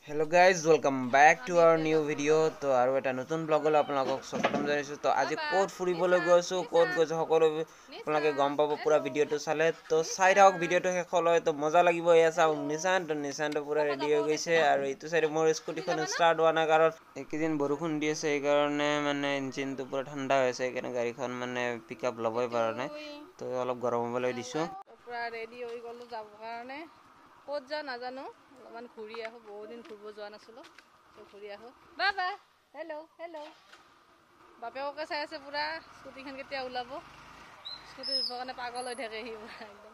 Hello guys, welcome back to our new video. তো আৰু এটা নতুন ব্লগলৈ আপোনালোকক স্বাগতম জনাইছো। তো আজি কোড ফুৰিবলৈ গৈছো, কোড গৈছো সকলো আপোনালোকে গম পাব পুৰা ভিডিওটো চালে। তো চাই থাকক ভিডিওটো শেষলৈ, তো মজা লাগিব। এয়া চাওক নিশান্ত পুৰা ৰেডি হৈ গৈছে আৰু এইটো চাইডে মোৰ স্কুটিখন ষ্টাৰ্ট হোৱা নাই কাৰণ এইকেইদিন বৰষুণ দি আছে, সেইকাৰণে মানে ইঞ্জিনটো পুৰা ঠাণ্ডা হৈ আছে, সেইকাৰণে গাড়ীখন মানে পিকআপ ল'বই পৰা নাই। তো অলপ গৰম হ'বলৈ দিছো। পুৰা ৰেডি হৈ গ'লো যাবৰ কাৰণে। ক'ত যাওঁ নাজানো, অলপমান ঘূৰি আহোঁ, বহুত দিন ঘূৰিব যোৱা নাছিলোঁ, তো ঘূৰি আহোঁ। বাবা হেল্ল' বাপেককে চাই আছে পুৰা, স্কুটিখন কেতিয়া ওলাব, স্কুটি উঠিবৰ কাৰণে পাগল হৈ থাকে সি পুৰা একদম।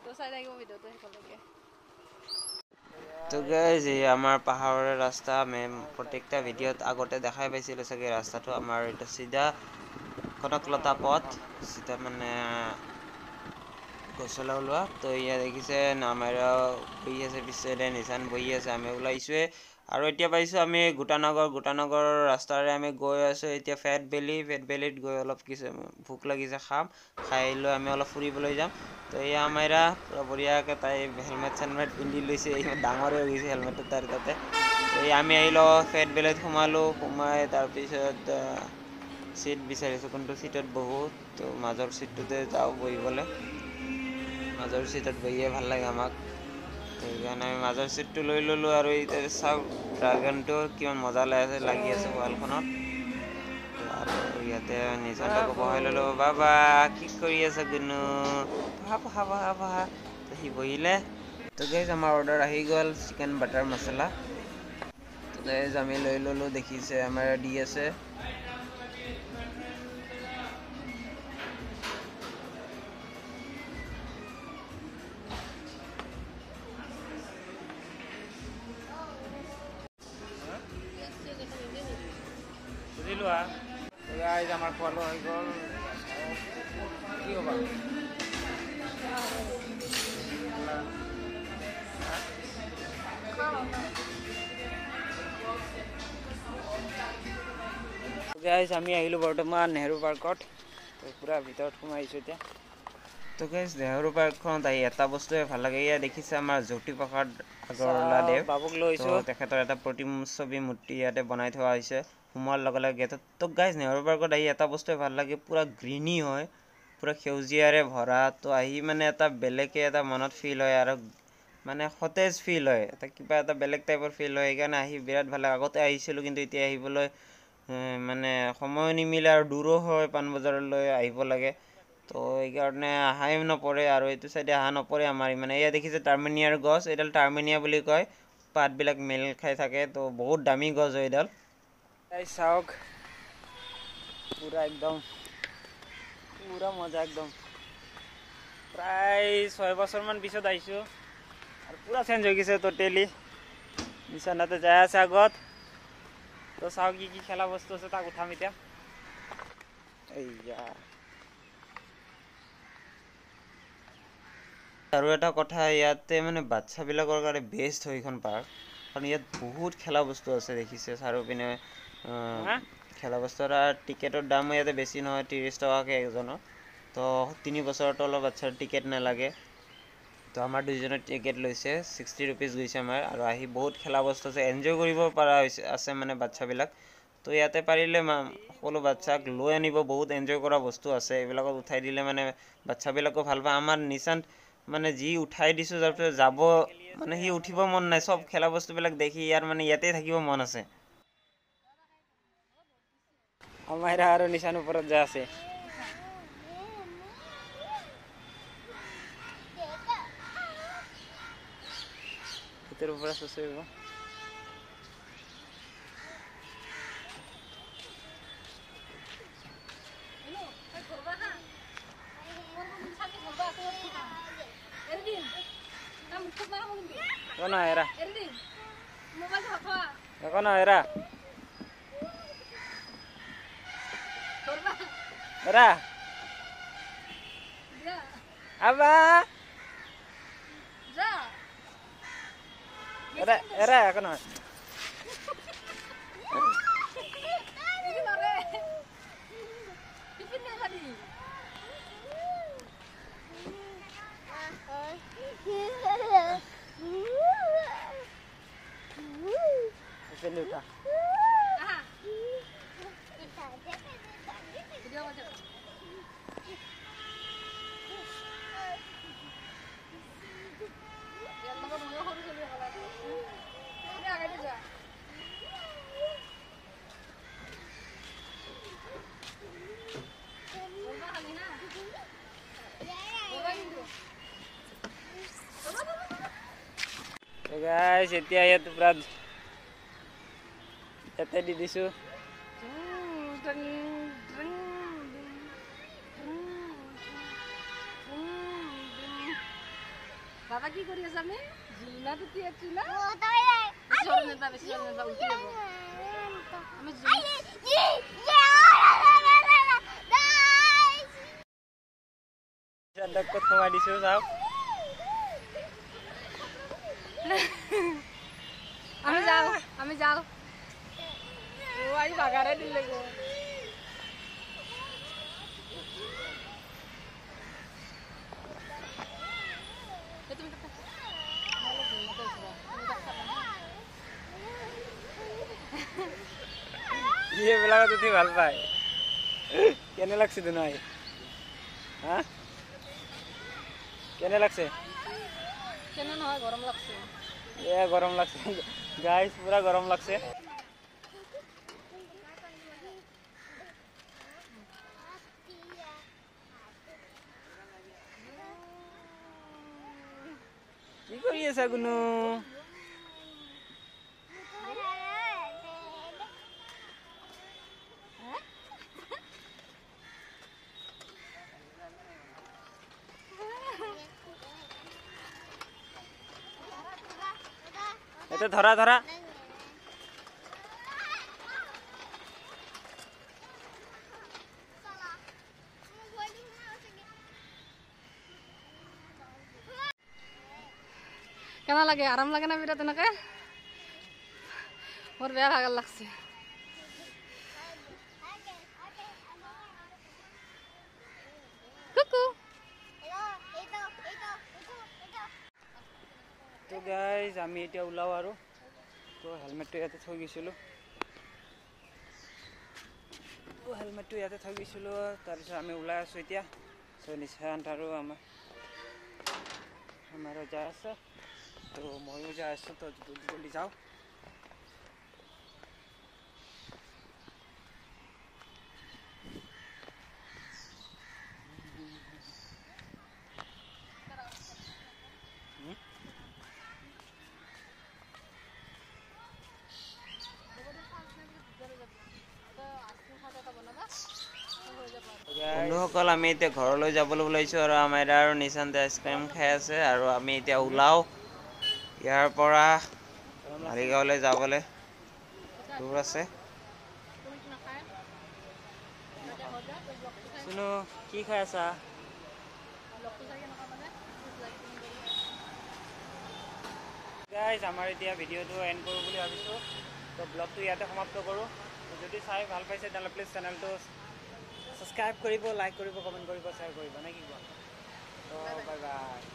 তো চাই থাকিব ভিডিঅ'টো শেষলৈকে। তো গাইজ এই আমাৰ পাহাৰৰ ৰাস্তা আমি প্ৰত্যেকটা ভিডিঅ'ত আগতে দেখাই পাইছিলোঁ চাগে। ৰাস্তাটো আমাৰ এইটো চিধা কনকলতা পথ, চিধা মানে গছলা ওলোৱা। তো ইয়াত দেখিছে নামেৰা বহি আছে, পিছেৰে নিচান বহি আছে, আমি ওলাইছোৱে। আৰু এতিয়া পাইছোঁ আমি গোটানগৰ ৰাস্তাৰে আমি গৈ আছোঁ এতিয়া ফেট ভেলীত গৈ অলপ কিছু ভোক লাগিছে, খাই লৈ আমি অলপ ফুৰিবলৈ যাম। তো এয়া আমাইৰা পুৰা বঢ়িয়াকৈ তাই হেলমেট পিন্ধি লৈছে, ইমান ডাঙৰে হৈ গৈছে হেলমেটটো তাৰ তাতে। এই আমি আহিলোঁ ফেট ভেলীত, সোমাই তাৰপিছত চিট বিচাৰিছোঁ কোনটো চিটত বহোঁ। তো মাজৰ চিটটোতে যাওঁ বহিবলৈ, মাজৰ চিটত বহিয়ে ভাল লাগে আমাক। সেইকাৰণে আমি মাজৰ চিটটো লৈ ল'লোঁ। আৰু এতিয়া চাওক ড্ৰাগনটো কিমান মজা লাগি আছে ৱালখনত। আৰু ইয়াতে নিজানটাকো বহাই ল'লোঁ। বাবা কি কৰি আছে গুনো, বহা। তো সি বহিলে। তো গাইজ আমাৰ অৰ্ডাৰ আহি গ'ল, চিকেন বাটাৰ মচলা। তো গাইজ আমি লৈ ল'লোঁ, দেখিছে আমাৰ দি আছে। বুজিলোঁ গাইজ আমাৰ খোৱা লোৱা হৈ গ'ল। কি হ'বা গাইজ আমি আহিলোঁ বৰ্তমান নেহেৰু পাৰ্কত। তো পুৰা ভিতৰত সোমাইছোঁ এতিয়া। তো গাইজ নেহেৰু পাৰ্কখনত আহি এটা বস্তুৱে ভাল লাগে, এয়া দেখিছে আমাৰ জ্যোতিপ্ৰসাদ আগৰৱালাদেৱ বাবুক লৈছোঁ। তেখেতৰ এটা প্ৰতিচ্ছবি মূৰ্তি ইয়াতে বনাই থোৱা হৈছে সোমোৱাৰ লগে লগে গেটত। তো গাইজ নেহেৰু পাৰ্কত আহি এটা বস্তুৱে ভাল লাগে, পুৰা গ্ৰীনী হয়, পুৰা সেউজীয়াৰে ভৰা। তো আহি মানে এটা বেলেগে এটা মনত ফিল হয় আৰু মানে সতেজ ফিল হয়, কিবা এটা বেলেগ টাইপৰ ফিল হয়। সেইকাৰণে আহি বিৰাট ভাল লাগে। আগতে আহিছিলোঁ কিন্তু এতিয়া আহিবলৈ মানে সময় নিমিলে আৰু দূৰো হয়, পাণবজাৰলৈ আহিব লাগে। তো সেইকাৰণে অহাই নপৰে, আৰু এইটো চাইডে অহা নপৰে আমাৰ ইমানে। এয়া দেখিছে টাৰ্মেনিয়াৰ গছ, এইডাল টাৰ্মেনিয়া বুলি কয়, পাতবিলাক মেল খাই থাকে। তো বহুত দামী গছ হয় এইডাল। চাওক পুৰা একদম পুৰা মজা একদম। প্ৰায় 6 বছৰমান পিছত আহিছোঁ আৰু পুৰা চেঞ্জ হৈ গৈছে টোটেলি। নিচানতে যাই আছে আগত। তো চাওক কি খেলা বস্তু আছে, তাক উঠাম এতিয়া। এইয়া আৰু এটা কথা, ইয়াতে মানে বাচ্ছাবিলাকৰ কাৰণে বেষ্ট হয় এইখন পাৰ্ক, কাৰণ ইয়াত বহুত খেলা বস্তু আছে। দেখিছে চাৰিওপিনে খেলা বস্তু। আৰু টিকেটৰ দামো ইয়াতে বেছি নহয়, 30 টকাকৈ এজনৰ। তো 3 বছৰৰ তলৰ বাচ্ছাৰ টিকেট নালাগে। তো আমাৰ দুইজনৰ টিকেট লৈছে 60 ৰুপিজ গৈছে আমাৰ। আৰু আহি বহুত খেলা বস্তু আছে, এনজয় কৰিব পৰা আছে মানে বাচ্ছাবিলাক। তো ইয়াতে পাৰিলে সকলো বাচ্ছাক লৈ আনিব, বহুত এনজয় কৰা বস্তু আছে। এইবিলাকত উঠাই দিলে মানে বাচ্ছাবিলাকো ভাল পায়। আমাৰ নিচান মানে যি উঠাই দিছোঁ, তাৰপিছত যাব মানে সি উঠিব মন নাই, চব খেলা বস্তুবিলাক দেখি ইয়াৰ মানে ইয়াতে থাকিব মন আছে। আমাৰ আৰু নিচান ওপৰত যা আছে। ভিতৰৰ পৰা চুচৰি Abah. Era ako na. জলদি উঠা তো গাইস এতিয়া ইয়াত পুৰা ইয়াতে দি দিছো বাবা কি কৰি আছে আমি জুলনা তুতি আছো না বেছি উঠি যাব আমি ক'ত সোমাই দিছো চাওক আমি যাও ও আই বাগারে দিলে গো এইবিলাকত উঠি ভাল পায় কেনে লাগছে দুনাই হা কেনে লাগছে কেন নহয় গরম লাগছে গরম লাগছে গাইস পুরা গরম লাগছে কি কৰি আছা গুনু এটা ধরা ধরা কেন লাগে আরাম লাগে না বিরাট এনেকে মোর বেয়া ভাগার লাগছে কুকু তো গাইজ আমি এতিয়া ওলাও আৰু তো হেলমেটটো ইয়াতে থৈ গৈছিলোঁ তাৰপিছত আমি ওলাই আছোঁ এতিয়া তো নিশান্ত আৰু আমাৰো যাই আছে তো ময়ো যাই আছোঁ তো জলদি যাওঁ বন্ধুসকল আমি এতিয়া ঘৰলৈ যাবলৈ ওলাইছোঁ আৰু আমাৰ আৰু নিশান্তে আইচক্ৰীম খাই আছে আৰু আমি এতিয়া ওলাওঁ ইয়াৰ পৰা মালিগাঁৱলৈ যাবলৈ দূৰ আছে শুনো কি খাই আছা গাইজ আমাৰ এতিয়া ভিডিঅ'টো এণ্ড কৰোঁ বুলি ভাবিছোঁ তো ব্লগটো ইয়াতে সমাপ্ত কৰোঁ যদি চাই ভাল পাইছে তেনেহ'লে প্লিজ চেনেলটো সাবস্ক্ৰাইব কৰিব লাইক কৰিব কমেন্ট কৰিব শ্বেয়াৰ কৰিব নে কি কোৱা তো বাই বাই